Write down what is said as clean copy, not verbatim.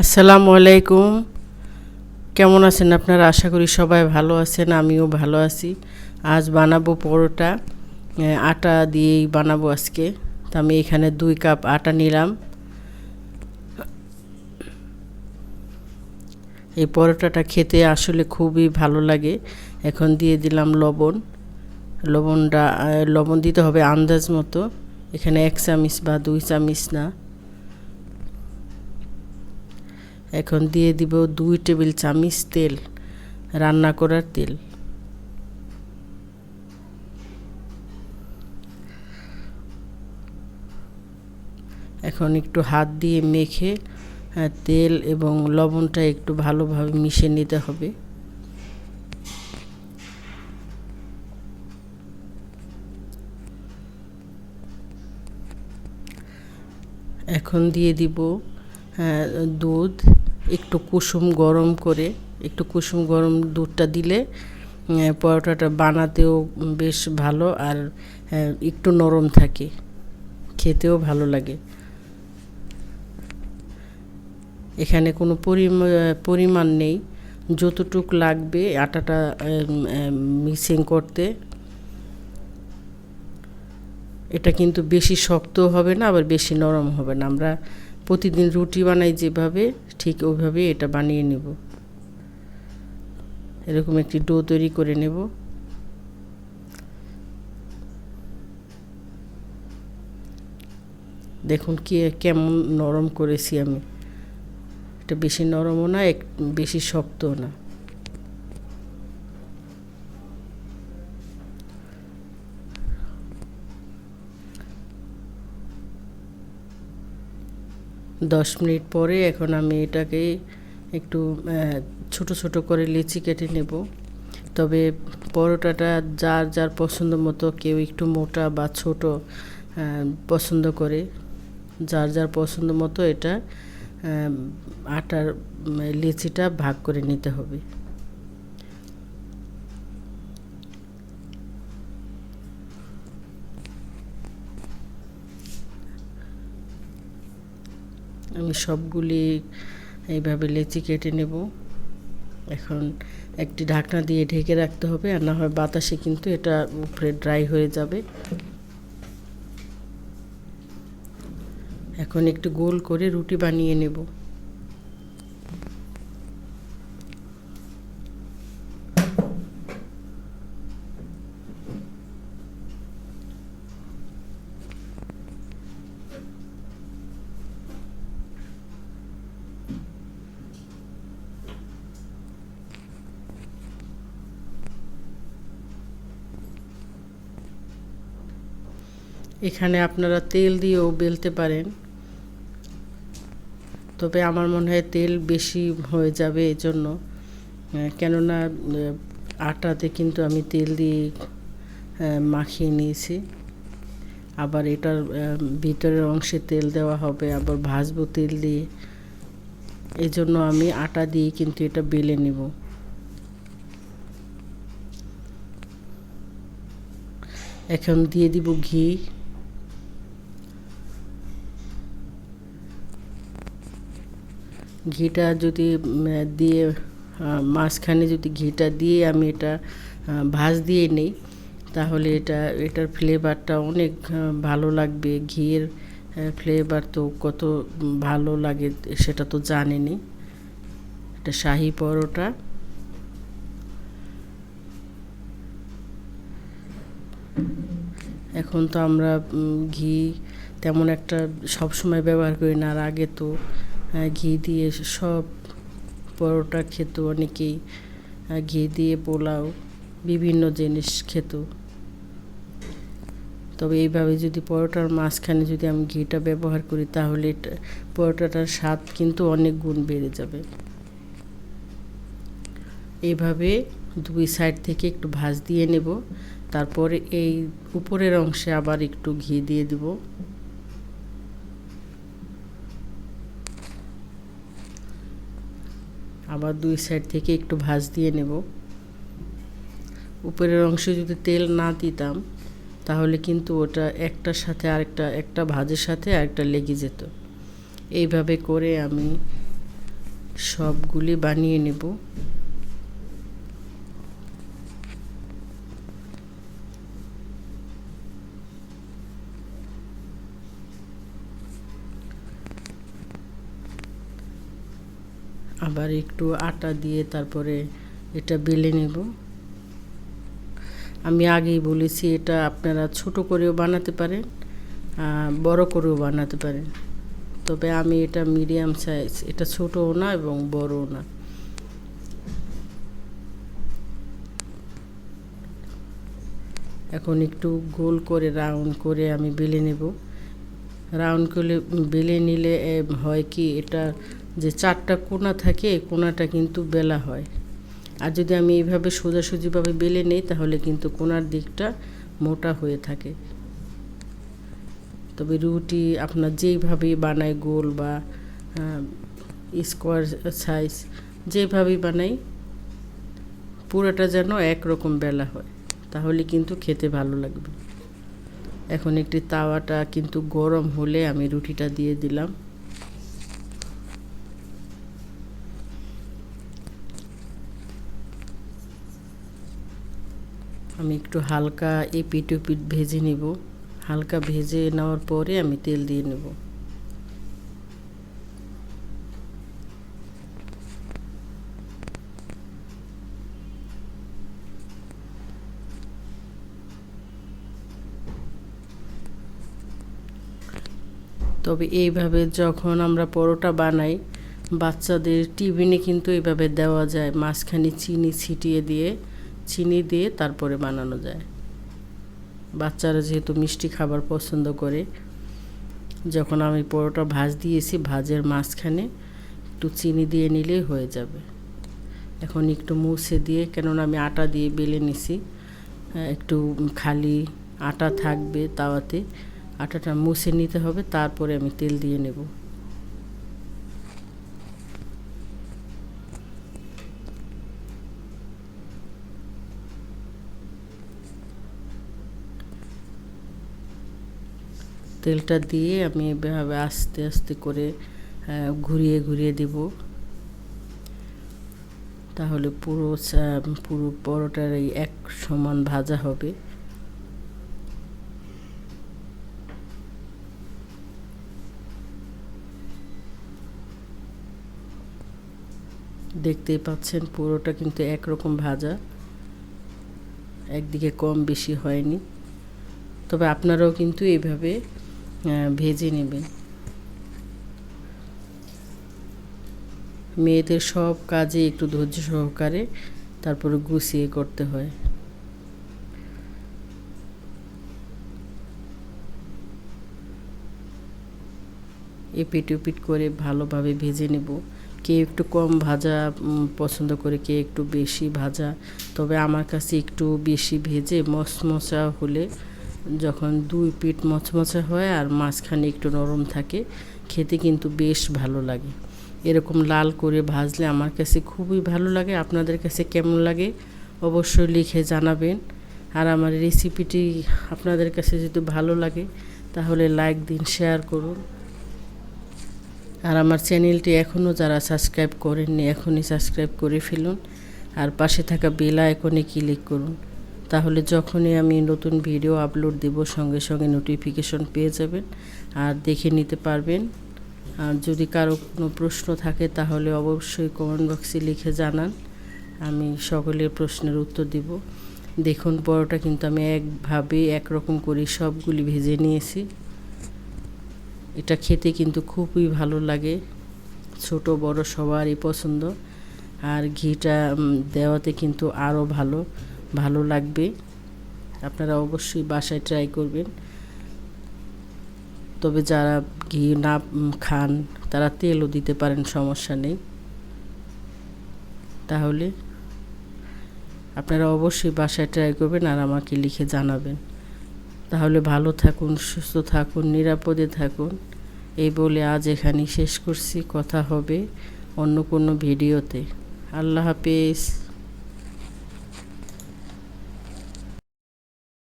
আসসালামু আলাইকুম। কেমন আছেন আপনারা? আশা করি সবাই ভালো আছেন, আমিও ভালো আছি। আজ বানাবো পরোটা, আটা দিয়েই বানাবো আজকে। তো আমি এখানে 2 কাপ আটা নিলাম। এই পরোটাটা খেতে আসলে খুবই ভালো লাগে। এখন দিয়ে দিলাম লবণ। লবণ দিতে হবে আন্দাজ মতো। এখানে 1 চামচ বা 2 চামচ না। এখন দিয়ে দিব 2 টেবিল চামচ তেল, রান্না করার তেল। এখন একটু হাত দিয়ে মেখে তেল এবং লবণটা একটু ভালোভাবে মিশিয়ে নিতে হবে। এখন দিয়ে দিব দুধ, একটু কুসুম গরম করে, একটু কুসুম গরম দুধটা দিলে পরোটাটা বানাতেও বেশ ভালো, আর একটু নরম থাকে, খেতেও ভালো লাগে। এখানে কোনো পরিমাণ নেই, যতটুক লাগবে আটাটা মিক্সিং করতে। এটা কিন্তু বেশি শক্ত হবে না, আবার বেশি নরম হবে না। আমরা প্রতিদিন রুটি বানাই যেভাবে, ঠিক ওইভাবে এটা বানিয়ে নেব। এরকম একটি ডো তৈরি করে নেব। দেখুন কেমন নরম করেছি আমি। এটা বেশি নরমও না, বেশি শক্তও না। দশ মিনিট পরে এখন আমি এটাকে একটু ছোট ছোট করে লেচি কেটে নেব। তবে পরোটাটা যার যার পছন্দ মতো, কেউ একটু মোটা বা ছোট পছন্দ করে। যার যার পছন্দ মতো এটা আটার লেচিটা ভাগ করে নিতে হবে। আমি সবগুলি এইভাবে লেচি কেটে নেব। এখন একটি ঢাকনা দিয়ে ঢেকে রাখতে হবে, আর না হয় বাতাসে কিন্তু এটা উপরে ড্রাই হয়ে যাবে। এখন একটু গোল করে রুটি বানিয়ে নেব। এখানে আপনারা তেল দিয়েও বেলতে পারেন, তবে আমার মনে হয় তেল বেশি হয়ে যাবে এজন্য। কেননা আটাতে কিন্তু আমি তেল দিয়ে মাখিয়ে নিয়েছি। আবার এটার ভিতরের অংশে তেল দেওয়া হবে, আবার ভাজবো তেল দিয়ে। এই জন্য আমি আটা দিয়ে কিন্তু এটা বেলে নেব। এখন দিয়ে দিব ঘি। ঘিটা যদি দিয়ে মাঝখানে যদি ঘিটা দিয়ে আমি এটা ভাজ দিয়ে নেই, তাহলে এটার ফ্লেভারটা অনেক ভালো লাগবে। ঘিয়ের ফ্লেভার তো কত ভালো লাগে সেটা তো জানেনই। এটা শাহি পরোটা। এখন তো আমরা ঘি তেমন একটা সব সময় ব্যবহার করি না, আর আগে তো ঘি দিয়ে সব পরোটা খেত অনেকেই। ঘি দিয়ে পোলাও, বিভিন্ন জিনিস খেত। তবে এইভাবে যদি পরোটার মাঝখানে যদি আমি ঘিটা ব্যবহার করি, তাহলে পরোটাটার স্বাদ কিন্তু অনেক গুণ বেড়ে যাবে। এইভাবে 2 সাইড থেকে একটু ভাজ দিয়ে নেব। তারপরে এই উপরের অংশে আবার একটু ঘি দিয়ে দেব। আবার 2 সাইড থেকে একটু ভাজ দিয়ে নেব। উপরের অংশে যদি তেল না দিতাম, তাহলে কিন্তু ওটা একটার সাথে আরেকটা, একটা ভাজের সাথে আরেকটা লেগে যেত। এইভাবে করে আমি সবগুলি বানিয়ে নেব। আবার একটু আটা দিয়ে তারপরে এটা বেলে নেব। আমি আগেই বলেছি এটা আপনারা ছোট করেও বানাতে পারেন, বড় করেও বানাতে পারেন, তবে আমি এটা মিডিয়াম সাইজ, এটা ছোটও না এবং বড়ও না। এখন একটু গোল করে রাউন্ড করে আমি বেলে নেব। রাউন্ড করে বেলে নিলে হয় কি, এটা যে 4টা কোণা থাকে কোণাটা কিন্তু বেলা হয়। আর যদি আমি এইভাবে সোজাসুজিভাবে বেলে নেই তাহলে কিন্তু কোণার দিকটা মোটা হয়ে থাকে। তবে রুটি আপনার যেইভাবেই বানায়, গোল বা স্কোয়ার সাইজ যেভাবেই বানাই, পুরোটা যেন একরকম বেলা হয়, তাহলে কিন্তু খেতে ভালো লাগবে। এখন একটি তাওয়াটা কিন্তু গরম হলে আমি রুটিটা দিয়ে দিলাম। আমি একটু হালকা এপিট ওপিট ভেজে নেব। হালকা ভেজে নেওয়ার পরে আমি তেল দিয়ে নেব। তবে এইভাবে যখন আমরা পরোটা বানাই, বাচ্চাদের টিফিনে কিন্তু এইভাবে দেওয়া যায়, মাঝখানে চিনি দিয়ে তারপরে বানানো যায়। বাচ্চারা যেহেতু মিষ্টি খাবার পছন্দ করে, যখন আমি পরোটা ভাজ দিয়েছি, ভাজের মাঝখানে একটু চিনি দিয়ে নিলেই হয়ে যাবে। এখন একটু মুছে দিয়ে, কেননা আমি আটা দিয়ে বেলে নিছি, একটু খালি আটা থাকবে তাওয়াতে, আটাটা মুছে নিতে হবে, তারপরে আমি তেল দিয়ে নেব। তেলটা দিয়ে আমি এভাবে আস্তে আস্তে করে ঘুরিয়ে ঘুরিয়ে দেব, তাহলে পুরো পরোটার এই এক সমান ভাজা হবে। দেখতেই পাচ্ছেন পুরোটা কিন্তু একরকম ভাজা, একদিকে কম বেশি হয়নি। তবে আপনারাও কিন্তু এইভাবে ভেজে নেবেন। মেয়েদের সব কাজে একটু ধৈর্য সহকারে তারপরে গুছিয়ে করতে হয়। এপিট ওপিট করে ভালোভাবে ভেজে নেব। কে একটু কম ভাজা পছন্দ করে, কে একটু বেশি ভাজা। তবে আমার কাছে একটু বেশি ভেজে মচমচা হলে, যখন 2 পিঠ মচমচা হয় আর মাঝখানে একটু নরম থাকে, খেতে কিন্তু বেশ ভালো লাগে। এরকম লাল করে ভাজলে আমার কাছে খুবই ভালো লাগে। আপনাদের কাছে কেমন লাগে অবশ্যই লিখে জানাবেন। আর আমার রেসিপিটি আপনাদের কাছে যদি ভালো লাগে তাহলে লাইক দিন, শেয়ার করুন। আর আমার চ্যানেলটি এখনও যারা সাবস্ক্রাইব করেননি, এখনই সাবস্ক্রাইব করে ফেলুন। আর পাশে থাকা বেল আইকনে ক্লিক করুন, তাহলে যখনই আমি নতুন ভিডিও আপলোড দেব সঙ্গে সঙ্গে নোটিফিকেশন পেয়ে যাবেন আর দেখে নিতে পারবেন। আর যদি কারো কোনো প্রশ্ন থাকে তাহলে অবশ্যই কমেন্ট বক্সে লিখে জানান, আমি সকলের প্রশ্নের উত্তর দিব। দেখুন পরোটা কিন্তু আমি একরকম করে সবগুলি ভেজে নিয়েছি। এটা খেতে কিন্তু খুবই ভালো লাগে, ছোট বড় সবারই পছন্দ। আর ঘিটা দেওয়াতে কিন্তু আরও ভালো লাগবে। আপনারা অবশ্যই বাসায় ট্রাই করবেন। তবে যারা ঘি না খান তারা তেলও দিতে পারেন, সমস্যা নেই। তাহলে আপনারা অবশ্যই বাসায় ট্রাই করবেন আর আমাকে লিখে জানাবেন। তাহলে ভালো থাকুন, সুস্থ থাকুন, নিরাপদে থাকুন। এই বলে আজ এখানেই শেষ করছি। কথা হবে অন্য কোনো ভিডিওতে। আল্লাহ হাফেজ।